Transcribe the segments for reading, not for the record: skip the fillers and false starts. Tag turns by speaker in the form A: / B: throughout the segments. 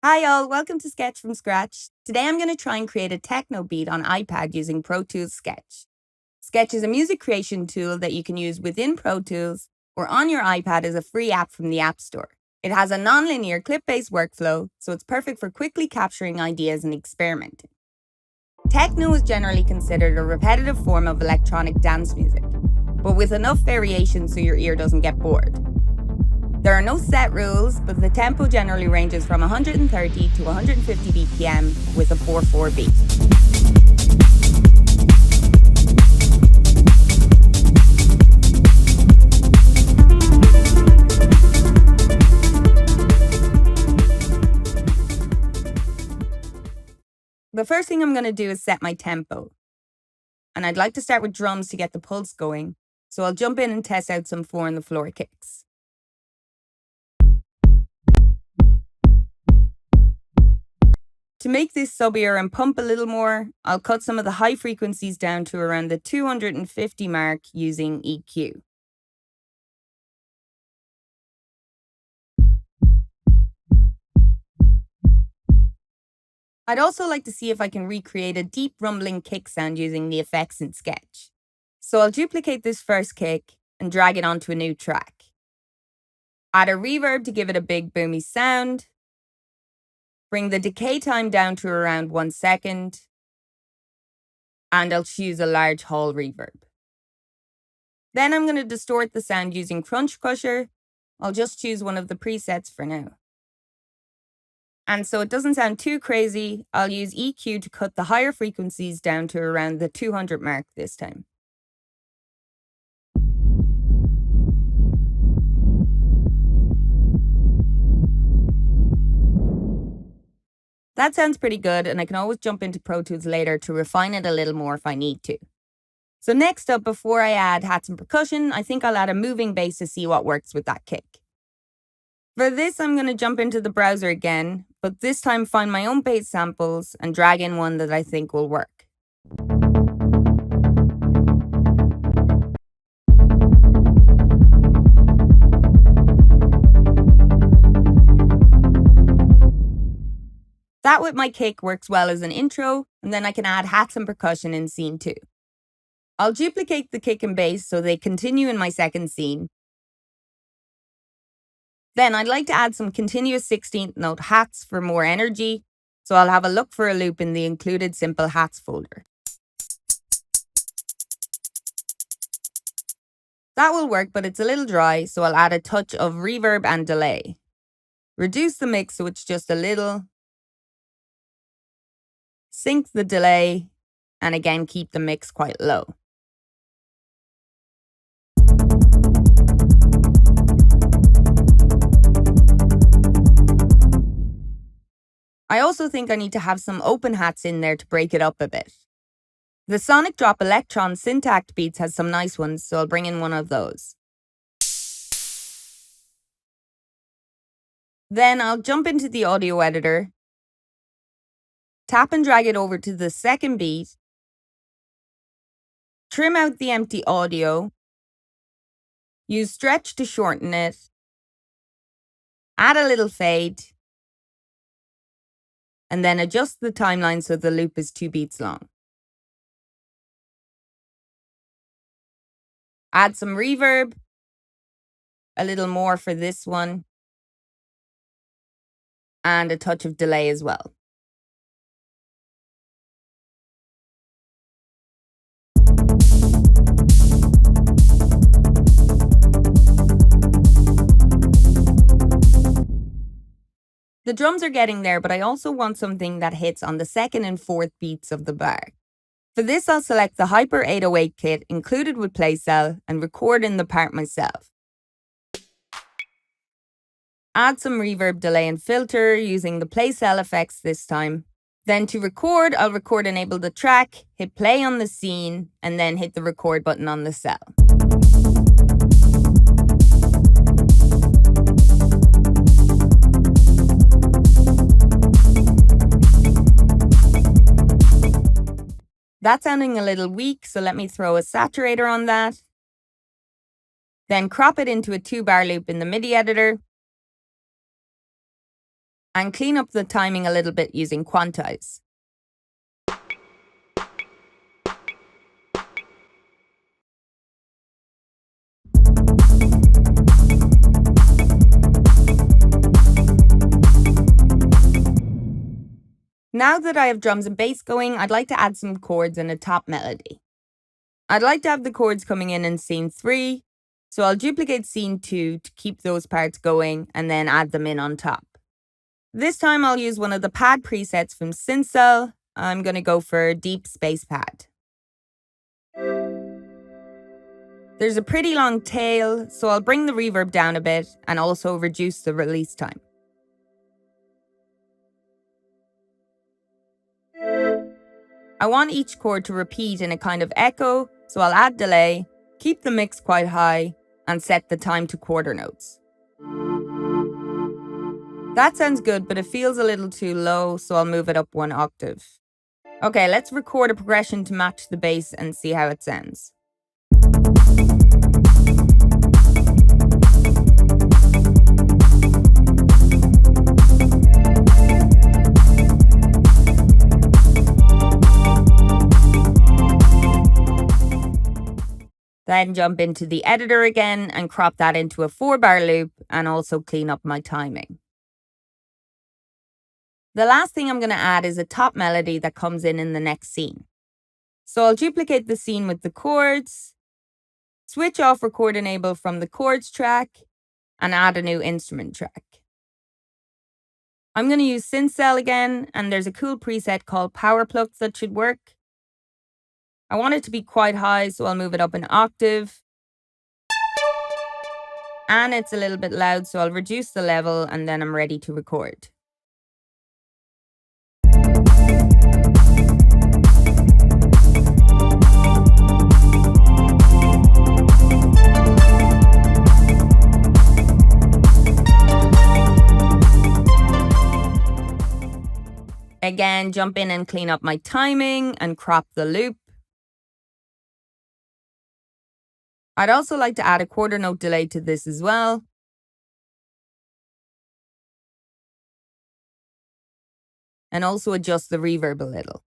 A: Hi all, welcome to Sketch from Scratch. Today I'm going to try and create a techno beat on iPad using Pro Tools Sketch. Sketch is a music creation tool that you can use within Pro Tools or on your iPad as a free app from the App Store. It has a non-linear clip-based workflow, so it's perfect for quickly capturing ideas and experimenting. Techno is generally considered a repetitive form of electronic dance music, but with enough variation so your ear doesn't get bored. There are no set rules, but the tempo generally ranges from 130 to 150 BPM with a 4/4 beat. The first thing I'm going to do is set my tempo. And I'd like to start with drums to get the pulse going, so I'll jump in and test out some 4-on-the-floor kicks. To make this subbier and pump a little more, I'll cut some of the high frequencies down to around the 250 mark using EQ. I'd also like to see if I can recreate a deep rumbling kick sound using the effects in Sketch. So I'll duplicate this first kick and drag it onto a new track. Add a reverb to give it a big boomy sound. Bring the decay time down to around 1 second. And I'll choose a large hall reverb. Then I'm going to distort the sound using Crunch Crusher. I'll just choose one of the presets for now. And so it doesn't sound too crazy, I'll use EQ to cut the higher frequencies down to around the 200 mark this time. That sounds pretty good, and I can always jump into Pro Tools later to refine it a little more if I need to. So next up, before I add hats and percussion, I think I'll add a moving bass to see what works with that kick. For this, I'm going to jump into the browser again, but this time find my own bass samples and drag in one that I think will work. That with my kick works well as an intro, and then I can add hats and percussion in scene 2. I'll duplicate the kick and bass so they continue in my second scene. Then I'd like to add some continuous 16th note hats for more energy, so I'll have a look for a loop in the included simple hats folder. That will work, but it's a little dry, so I'll add a touch of reverb and delay. Reduce the mix so it's just a little. Sync the delay, and again keep the mix quite low. I also think I need to have some open hats in there to break it up a bit. The Sonic Drop Electron Syntact Beats has some nice ones, so I'll bring in one of those. Then I'll jump into the audio editor, tap and drag it over to the second beat, trim out the empty audio, use stretch to shorten it, add a little fade, and then adjust the timeline so the loop is 2 beats long. Add some reverb, a little more for this one, and a touch of delay as well. The drums are getting there, but I also want something that hits on the second and fourth beats of the bar. For this, I'll select the Hyper 808 kit included with PlayCell and record in the part myself. Add some reverb, delay, and filter using the PlayCell effects this time. Then to record, I'll record enable the track, hit play on the scene, and then hit the record button on the cell. That's sounding a little weak, so let me throw a saturator on that. Then crop it into a 2-bar loop in the MIDI editor and clean up the timing a little bit using quantize. Now that I have drums and bass going, I'd like to add some chords and a top melody. I'd like to have the chords coming in scene 3, so I'll duplicate scene 2 to keep those parts going and then add them in on top. This time I'll use one of the pad presets from Syncell. I'm going to go for Deep Space Pad. There's a pretty long tail, so I'll bring the reverb down a bit and also reduce the release time. I want each chord to repeat in a kind of echo, so I'll add delay, keep the mix quite high, and set the time to quarter notes. That sounds good, but it feels a little too low, so I'll move it up 1 octave. Okay, let's record a progression to match the bass and see how it sounds. Then jump into the editor again and crop that into a 4-bar loop and also clean up my timing. The last thing I'm going to add is a top melody that comes in the next scene. So I'll duplicate the scene with the chords, switch off record enable from the chords track, and add a new instrument track. I'm going to use Syncell again, and there's a cool preset called Power Pluck that should work. I want it to be quite high, so I'll move it up 1 octave. And it's a little bit loud, so I'll reduce the level and then I'm ready to record. Again, jump in and clean up my timing and crop the loop. I'd also like to add a quarter note delay to this as well. And also adjust the reverb a little.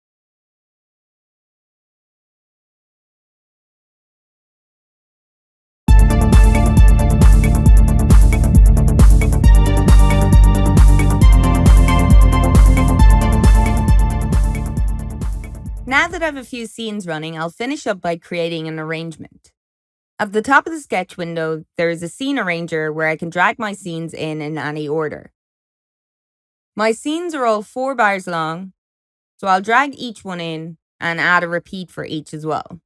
A: Now that I have a few scenes running, I'll finish up by creating an arrangement. At the top of the sketch window, there is a scene arranger where I can drag my scenes in any order. My scenes are all 4 bars long, so I'll drag each one in and add a repeat for each as well.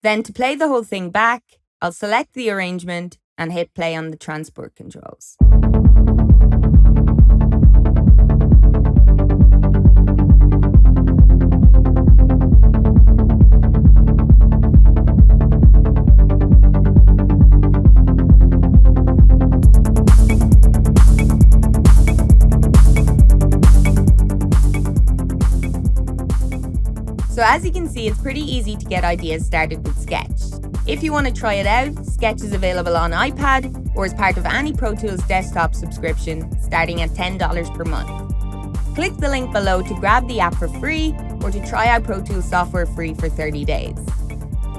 A: Then to play the whole thing back, I'll select the arrangement and hit play on the transport controls. So as you can see, it's pretty easy to get ideas started with Sketch. If you want to try it out, Sketch is available on iPad or as part of any Pro Tools desktop subscription, starting at $10 per month. Click the link below to grab the app for free or to try out Pro Tools software free for 30 days.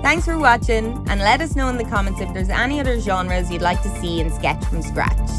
A: Thanks for watching, and let us know in the comments if there's any other genres you'd like to see in Sketch from scratch.